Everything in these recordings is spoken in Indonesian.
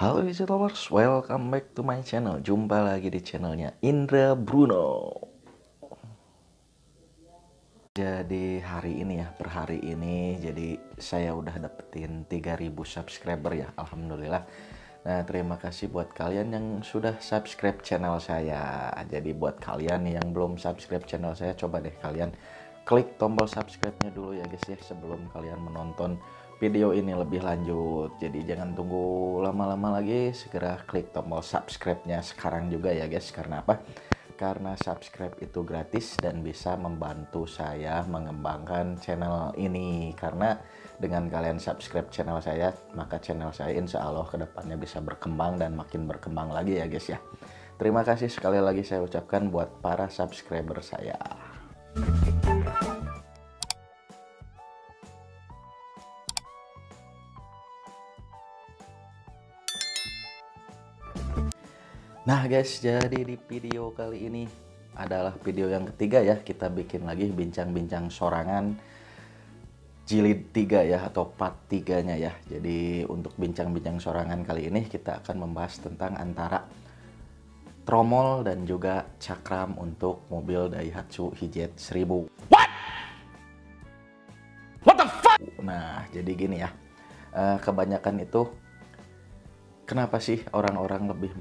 Halo Lovers, welcome back to my channel. Jumpa lagi di channelnya Indra Bruno. Jadi hari ini ya, per hari ini jadi saya udah dapetin 3000 subscriber ya, alhamdulillah. Nah, terima kasih buat kalian yang sudah subscribe channel saya. Jadi buat kalian yang belum subscribe channel saya, coba deh kalian klik tombol subscribe-nya dulu ya guys ya, sebelum kalian menonton video ini lebih lanjut. Jadi jangan tunggu lama-lama lagi, segera klik tombol subscribe-nya sekarang juga ya guys. Karena apa? Karena subscribe itu gratis dan bisa membantu saya mengembangkan channel ini. Karena dengan kalian subscribe channel saya, maka channel saya insya Allah kedepannya bisa berkembang dan makin berkembang lagi ya guys ya. Terima kasih sekali lagi saya ucapkan buat para subscriber saya. Nah guys, jadi di video kali ini adalah video yang ketiga ya. Kita bikin lagi bincang-bincang sorangan jilid 3 ya, atau part 3-nya ya. Jadi untuk bincang-bincang sorangan kali ini kita akan membahas tentang antara tromol dan juga cakram untuk mobil Daihatsu Hijet 1000. What the fuck? Nah, jadi gini ya. Kebanyakan itu kenapa sih orang-orang lebih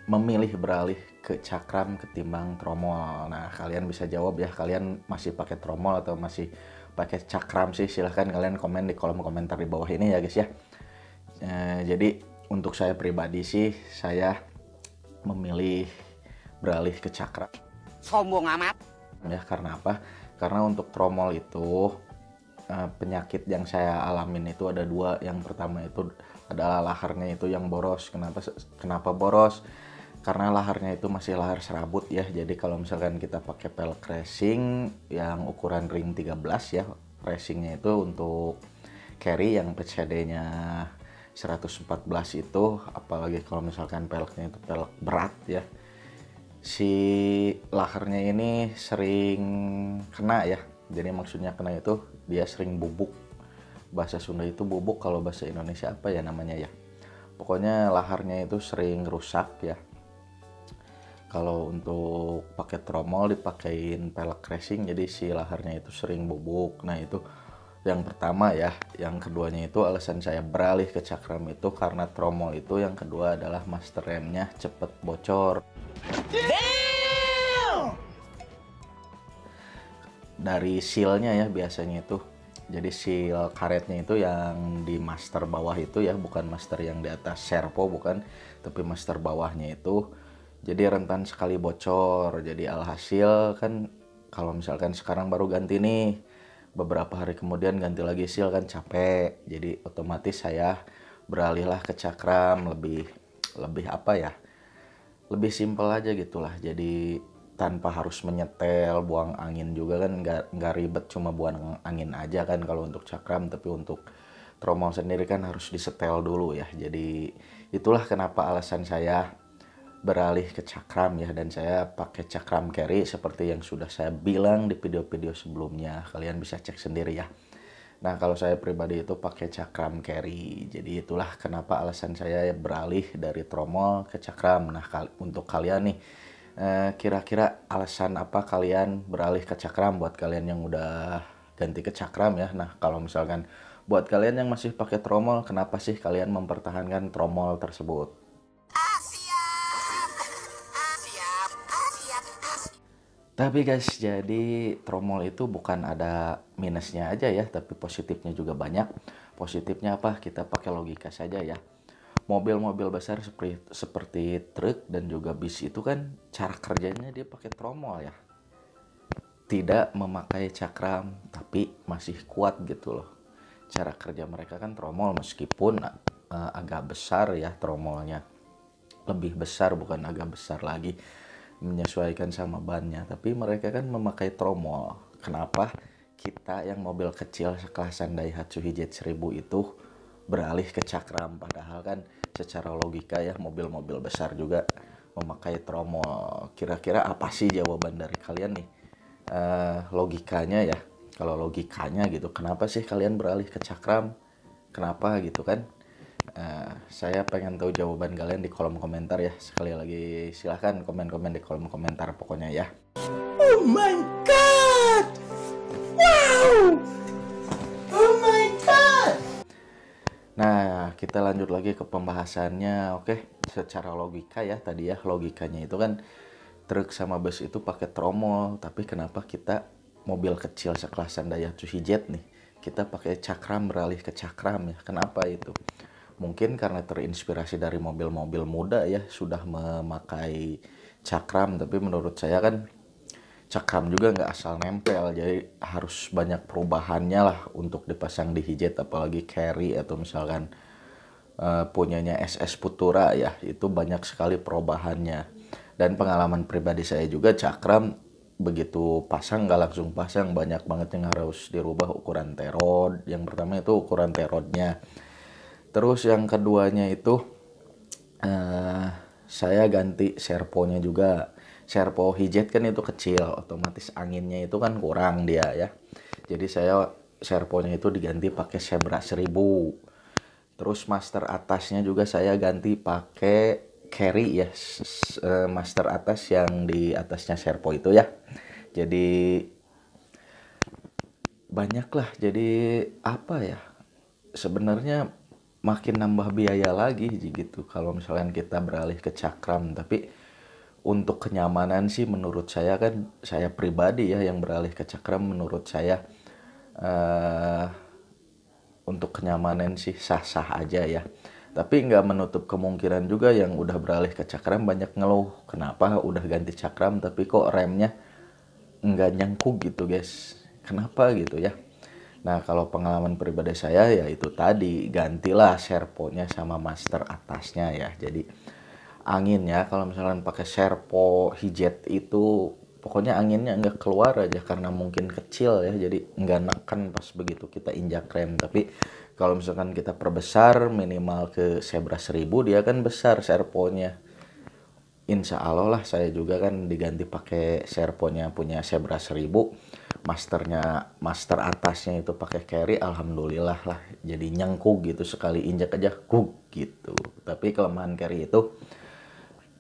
memilih beralih ke cakram ketimbang tromol? Nah, kalian bisa jawab ya, kalian masih pakai tromol atau masih pakai cakram sih? Silahkan kalian komen di kolom komentar di bawah ini ya guys ya. Jadi untuk saya pribadi sih, saya memilih beralih ke cakram. Sombong amat. Ya, karena apa? Karena untuk tromol itu penyakit yang saya alamin itu ada dua. Yang pertama itu adalah laharnya itu yang boros. Kenapa boros? Karena laharnya itu masih lahar serabut ya. Jadi kalau misalkan kita pakai pelek racing yang ukuran ring 13 ya, racingnya itu untuk carry yang PCD-nya 114 itu, apalagi kalau misalkan peleknya itu pelek berat ya, si laharnya ini sering kena ya. Jadi maksudnya kena itu dia sering bubuk. Bahasa Sunda itu bubuk, kalau bahasa Indonesia apa ya namanya ya. Pokoknya laharnya itu sering rusak ya. Kalau untuk pakai tromol dipakein pelek racing, jadi si laharnya itu sering bubuk. Nah itu yang pertama ya. Yang keduanya itu alasan saya beralih ke cakram itu karena tromol itu yang kedua adalah master remnya cepet bocor. Dari sealnya ya biasanya itu. Jadi seal karetnya itu yang di master bawah itu ya, bukan master yang di atas servo, bukan, tapi master bawahnya itu. Jadi rentan sekali bocor. Jadi alhasil kan kalau misalkan sekarang baru ganti nih, beberapa hari kemudian ganti lagi seal kan capek. Jadi otomatis saya beralihlah ke cakram, lebih apa ya? Lebih simpel aja gitulah. Jadi tanpa harus menyetel, buang angin juga kan, nggak ribet, cuma buang angin aja kan kalau untuk cakram. Tapi untuk tromol sendiri kan harus disetel dulu ya. Jadi itulah kenapa alasan saya beralih ke cakram ya, dan saya pakai cakram carry seperti yang sudah saya bilang di video-video sebelumnya. Kalian bisa cek sendiri ya. Nah, kalau saya pribadi itu pakai cakram carry. Jadi itulah kenapa alasan saya beralih dari tromol ke cakram. Nah, untuk kalian nih, kira-kira alasan apa kalian beralih ke cakram? Buat kalian yang udah ganti ke cakram ya. Nah, kalau misalkan buat kalian yang masih pakai tromol, kenapa sih kalian mempertahankan tromol tersebut? Tapi guys, jadi tromol itu bukan ada minusnya aja ya, tapi positifnya juga banyak. Positifnya apa? Kita pakai logika saja ya. Mobil-mobil besar seperti truk dan juga bis itu kan cara kerjanya dia pakai tromol ya. Tidak memakai cakram, tapi masih kuat gitu loh. Cara kerja mereka kan tromol, meskipun agak besar ya tromolnya. Lebih besar, bukan agak besar lagi, menyesuaikan sama bannya. Tapi mereka kan memakai tromol. Kenapa kita yang mobil kecil sekelasan Daihatsu Hijet 1000 itu beralih ke cakram? Padahal kan secara logika ya mobil-mobil besar juga memakai tromol. Kira-kira apa sih jawaban dari kalian nih? Logikanya ya, kalau logikanya gitu, kenapa sih kalian beralih ke cakram? Kenapa gitu kan? Saya pengen tahu jawaban kalian di kolom komentar ya. Sekali lagi silahkan komen-komen di kolom komentar pokoknya ya. Oh my god! Wow! Oh my god! Nah, kita lanjut lagi ke pembahasannya. Oke, secara logika ya tadi ya, logikanya itu kan truk sama bus itu pakai tromol, tapi kenapa kita mobil kecil sekelasan Daihatsu Hijet nih, kita pakai cakram beralih ke cakram ya? Kenapa itu? Mungkin karena terinspirasi dari mobil-mobil muda ya, sudah memakai cakram, tapi menurut saya kan cakram juga nggak asal nempel, jadi harus banyak perubahannya lah untuk dipasang di Hijet, apalagi carry atau misalkan punyanya SS Putura ya, itu banyak sekali perubahannya. Dan pengalaman pribadi saya juga cakram begitu pasang nggak langsung pasang, banyak banget yang harus dirubah ukuran terod. Yang pertama itu ukuran terodnya, terus yang keduanya itu saya ganti serponya juga. Serpo Hijet kan itu kecil, otomatis anginnya itu kan kurang dia ya, jadi saya serponya itu diganti pakai Zebra 1000. Terus master atasnya juga saya ganti pakai carry ya, master atas yang di atasnya serpo itu ya. Jadi banyak lah, jadi apa ya, sebenarnya makin nambah biaya lagi gitu kalau misalkan kita beralih ke cakram. Tapi untuk kenyamanan sih menurut saya, kan saya pribadi ya yang beralih ke cakram, menurut saya untuk kenyamanan sih sah-sah aja ya. Tapi nggak menutup kemungkinan juga yang udah beralih ke cakram banyak ngeluh, kenapa udah ganti cakram tapi kok remnya nggak nyangkut gitu guys, kenapa gitu ya. Nah kalau pengalaman pribadi saya ya itu tadi, gantilah serponya sama master atasnya ya. Jadi anginnya kalau misalkan pakai serpo Hijet itu pokoknya anginnya nggak keluar aja, karena mungkin kecil ya, jadi nggak neken pas begitu kita injak rem. Tapi kalau misalkan kita perbesar minimal ke Zebra 1000, dia kan besar serponya. Insya Allah lah, saya juga kan diganti pakai serponya punya Zebra 1000, master atasnya itu pakai carry, alhamdulillah lah, jadi nyengkuk gitu, sekali injak aja kuk gitu. Tapi kelemahan carry itu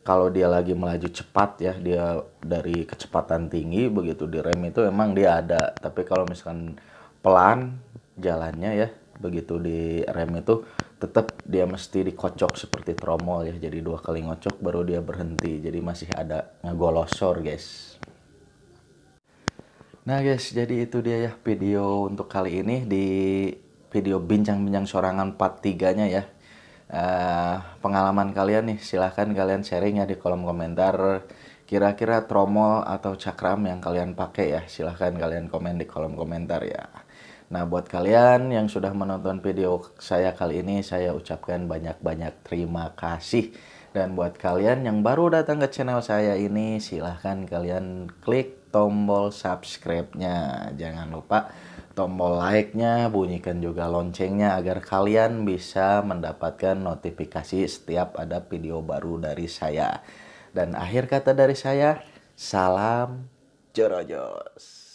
kalau dia lagi melaju cepat ya, dia dari kecepatan tinggi begitu di rem itu emang dia ada, tapi kalau misalkan pelan jalannya ya, begitu di rem itu tetap dia mesti dikocok seperti tromol ya, jadi 2 kali ngocok baru dia berhenti, jadi masih ada ngegolosor guys. Nah guys, jadi itu dia ya video untuk kali ini, di video bincang-bincang sorangan part 3 nya ya. Pengalaman kalian nih silahkan kalian sharing ya di kolom komentar, kira-kira tromol atau cakram yang kalian pakai ya, silahkan kalian komen di kolom komentar ya. Nah buat kalian yang sudah menonton video saya kali ini, saya ucapkan banyak-banyak terima kasih. Dan buat kalian yang baru datang ke channel saya ini, silahkan kalian klik tombol subscribe-nya. Jangan lupa tombol like-nya, bunyikan juga loncengnya agar kalian bisa mendapatkan notifikasi setiap ada video baru dari saya. Dan akhir kata dari saya, salam Jorojos.